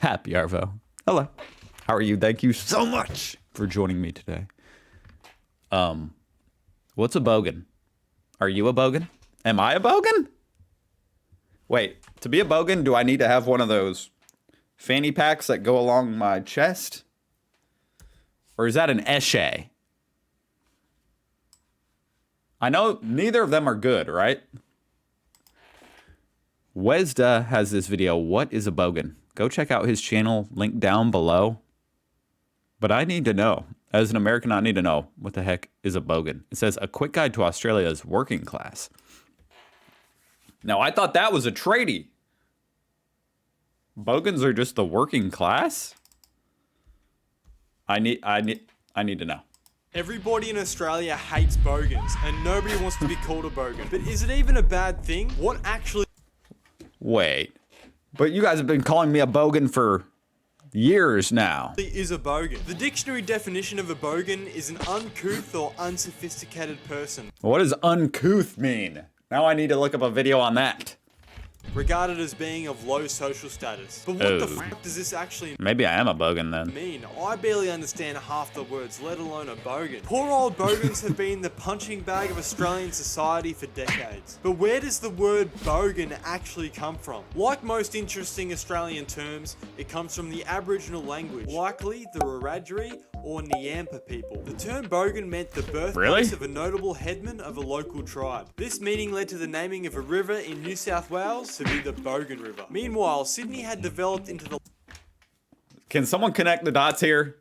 Happy Arvo. Hello. How are you? Thank you so much for joining me today. What's a bogan? Are you a bogan? Am I a bogan? Wait, to be a bogan, do I need to have one of those fanny packs that go along my chest? Or is that an esche? I know neither of them are good, right? Wesda has this video, What is a Bogan? Go check out his channel, link down below. But I need to know, as an American, I need to know, what the heck is a bogan? It says, a quick guide to Australia's working class. Now, I thought that was a tradie. Bogans are just the working class? I need to know. Everybody in Australia hates bogans, and nobody wants to be called a bogan. But is it even a bad thing? What actually... Wait, but you guys have been calling me a bogan for years now. Is a bogan? The dictionary definition of a bogan is an uncouth or unsophisticated person. What does uncouth mean? Now I need to look up a video on that. Regarded as being of low social status. But what the fuck does this actually Maybe I am a bogan then. mean? I barely understand half the words, let alone a bogan. Poor old bogans have been the punching bag of Australian society for decades. But where does the word bogan actually come from? Like most interesting Australian terms, it comes from the Aboriginal language, likely the Wiradjuri or Nyampa people. The term bogan meant the birthplace of a notable headman of a local tribe. This meaning led to the naming of a river in New South Wales to be the Bogan River. Meanwhile, Sydney had developed into the... Can someone connect the dots here?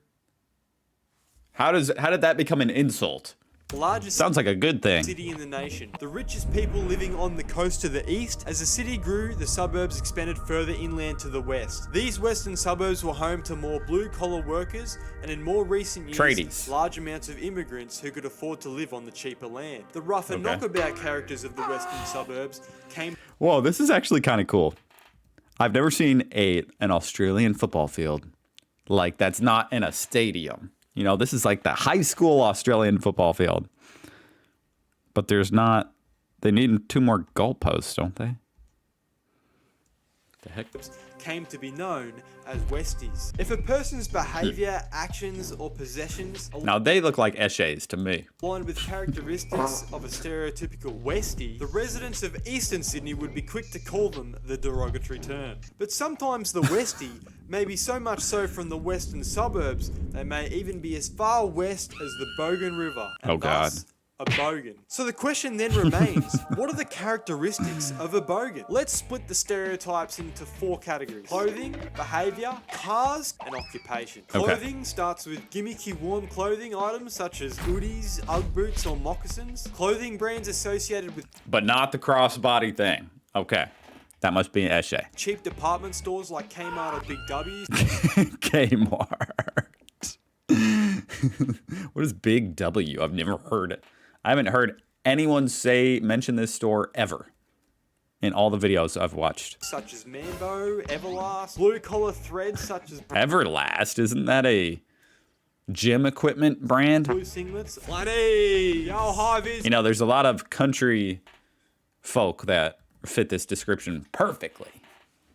How did that become an insult? largest Sounds like a good thing. city in the nation. The richest people living on the coast to the east. As the city grew, the suburbs expanded further inland to the west. These western suburbs were home to more blue-collar workers and in more recent years, tradies. Large amounts of immigrants who could afford to live on the cheaper land. The rough and knockabout characters of the western suburbs came... Whoa, this is actually kind of cool. I've never seen an Australian football field like that's not in a stadium. You know, this is like the high school Australian football field. But there's not... They need 2 more goalposts, don't they? The heck? Came to be known as Westies. If a person's behaviour, actions, or possessions Now, they look like eshays to me. aligned with characteristics of a stereotypical Westie, the residents of Eastern Sydney would be quick to call them the derogatory term. But sometimes the Westie may be so much so from the western suburbs, they may even be as far west as the Bogan River. And Oh, God. thus, a bogan. So the question then remains, what are the characteristics of a bogan? Let's split the stereotypes into 4 categories. Clothing, behaviour, cars, and occupation. Clothing starts with gimmicky warm clothing items such as hoodies, Ugg boots, or moccasins. Clothing brands associated with But not the crossbody thing. Okay. That must be an eshay. cheap department stores like Kmart or Big W's. Kmart. What is Big W? I've never heard it. I haven't heard anyone mention this store ever in all the videos I've watched. Such as Mambo, Everlast, blue collar threads such as Everlast, isn't that a gym equipment brand? blue singlets. Flatty, yo, high vis. You know, there's a lot of country folk that fit this description perfectly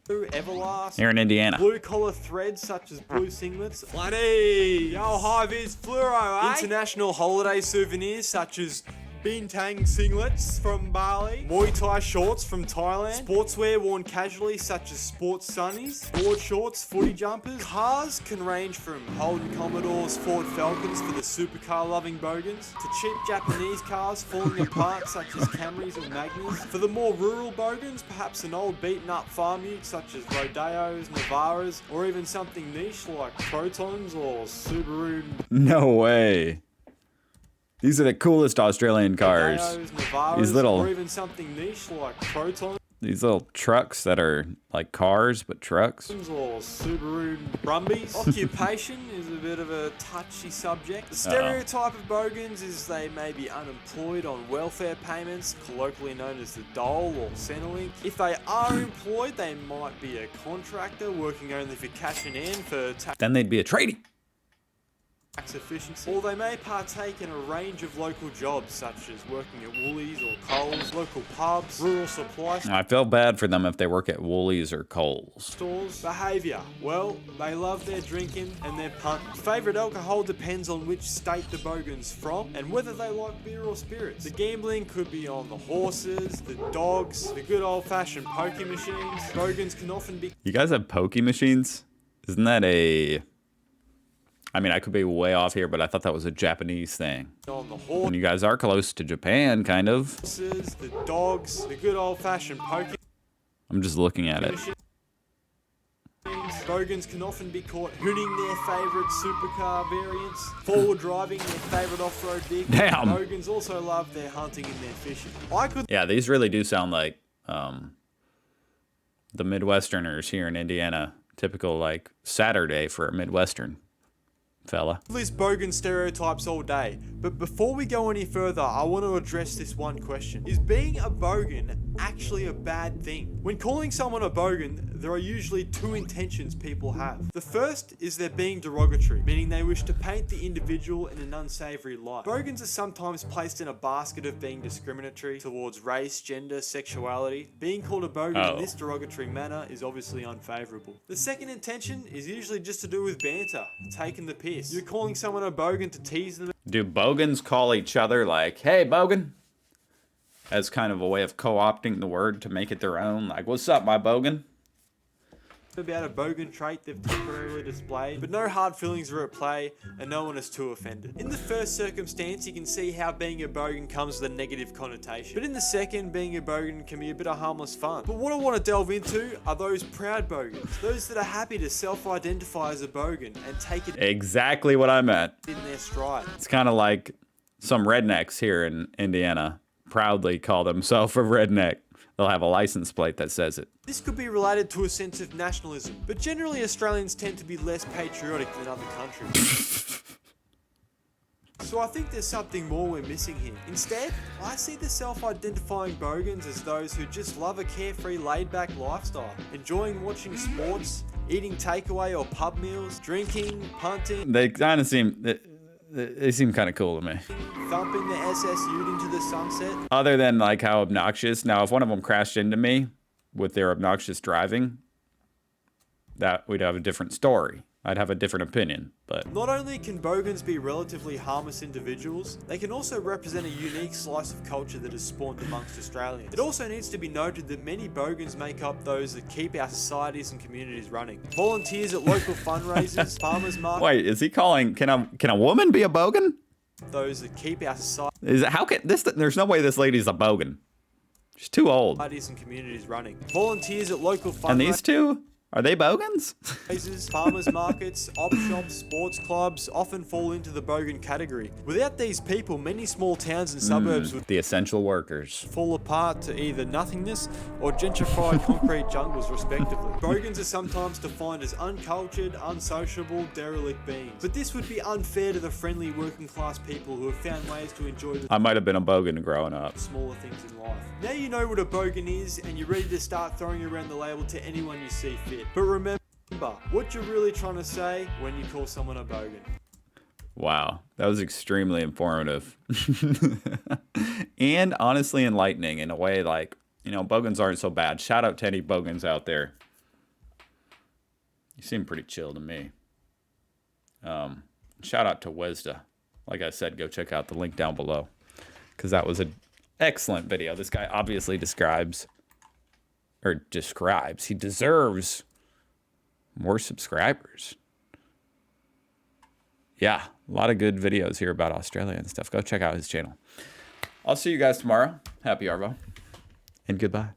Everlast. here in Indiana. Blue collar threads such as blue singlets. Flatty, yo, high vis fluoro, eh? International holiday souvenirs such as Bintang singlets from Bali, Muay Thai shorts from Thailand, sportswear worn casually such as sports sunnies, board shorts, footy jumpers. Cars can range from Holden Commodores, Ford Falcons for the supercar loving bogans, to cheap Japanese cars falling apart such as Camrys or Magnas. For the more rural bogans, perhaps an old beaten up farm ute such as Rodeos, Navaras, or even something niche like Protons or Subaru. No way. These are the coolest Australian cars. Rodeos, Navaras, These little- or even something niche like Protons. These little trucks that are like cars, but trucks. Or Subaru Brumbies. Occupation is a bit of a touchy subject. The stereotype of bogans is they may be unemployed on welfare payments, colloquially known as the dole or Centrelink. If they are employed, they might be a contractor working only for cash in hand for tax. Then they'd be a tradie. efficiency, or they may partake in a range of local jobs such as working at Woolies or Coles, local pubs, rural supply I feel bad for them if they work at Woolies or Coles. stores. Behaviour, well, they love their drinking and their punting. Favourite alcohol depends on which state the bogan's from and whether they like beer or spirits. The gambling could be on the horses, the dogs, the good old-fashioned pokie machines. Bogans can often be... You guys have pokey machines? Isn't that a... I mean, I could be way off here, but I thought that was a Japanese thing. on the And you guys are close to Japan, kind of. horses, the dogs, the good old-fashioned pokie I'm just looking at it. machines. Bogans can often be caught hooning their favourite supercar variants, forward driving their favourite off-road vehicle. Damn. Bogans also love their hunting and their fishing. I could Yeah, these really do sound like the Midwesterners here in Indiana. Typical, like, Saturday for a Midwestern fella. list bogan stereotypes all day, but before we go any further, I want to address this one question. Is being a bogan actually a bad thing? When calling someone a bogan, there are usually two intentions people have. The first is they're being derogatory, meaning they wish to paint the individual in an unsavory light. Bogans are sometimes placed in a basket of being discriminatory towards race, gender, sexuality. Being called a bogan in this derogatory manner is obviously unfavorable. The second intention is usually just to do with banter, taking the piss. You're calling someone a bogan to tease them. Do bogans call each other like, hey, bogan? As kind of a way of co-opting the word to make it their own. Like, what's up, my bogan? About a bogan trait they've temporarily displayed, but no hard feelings are at play and no one is too offended. In the first circumstance, you can see how being a bogan comes with a negative connotation, but in the second, being a bogan can be a bit of harmless fun. But what I want to delve into are those proud bogans, those that are happy to self-identify as a bogan and take it Exactly what I meant. in their stride. It's kind of like some rednecks here in Indiana proudly call themselves a redneck. They'll have a license plate that says it. This could be related to a sense of nationalism, but generally Australians tend to be less patriotic than other countries. So I think there's something more we're missing here. Instead, I see the self-identifying bogans as those who just love a carefree, laid-back lifestyle, enjoying watching sports, eating takeaway or pub meals, drinking, punting, They kind of seem... They seem kind of cool to me. thumping the SS Ute into the sunset. Other than like how obnoxious. Now, if one of them crashed into me with their obnoxious driving, that we'd have a different story. I'd have a different opinion, but Not only can bogans be relatively harmless individuals, they can also represent a unique slice of culture that is spawned amongst Australians. It also needs to be noted that many bogans make up those that keep our societies and communities running. Volunteers at local fundraisers, farmers markets, wait, is he calling? Can a woman be a bogan? those that keep our Is it, how can this? There's no way this lady's a bogan. She's too old. societies and communities running. Volunteers at local And these fundraisers, two, are they bogans? farmers markets, op shops, sports clubs often fall into the bogan category. Without these people, many small towns and suburbs would The essential workers. fall apart to either nothingness or gentrified concrete jungles respectively. Bogans are sometimes defined as uncultured, unsociable, derelict beings. But this would be unfair to the friendly working class people who have found ways to enjoy the I might have been a bogan growing up. smaller things in life. Now you know what a bogan is and you're ready to start throwing around the label to anyone you see fit. But remember, what you're really trying to say when you call someone a bogan. Wow, that was extremely informative. And honestly enlightening in a way like, you know, bogans aren't so bad. Shout out to any bogans out there. You seem pretty chill to me. Shout out to Wesda. Like I said, go check out the link down below because that was an excellent video. This guy obviously describes. He deserves more subscribers. Yeah, a lot of good videos here about Australia and stuff. Go check out his channel. I'll see you guys tomorrow. Happy Arvo. And goodbye.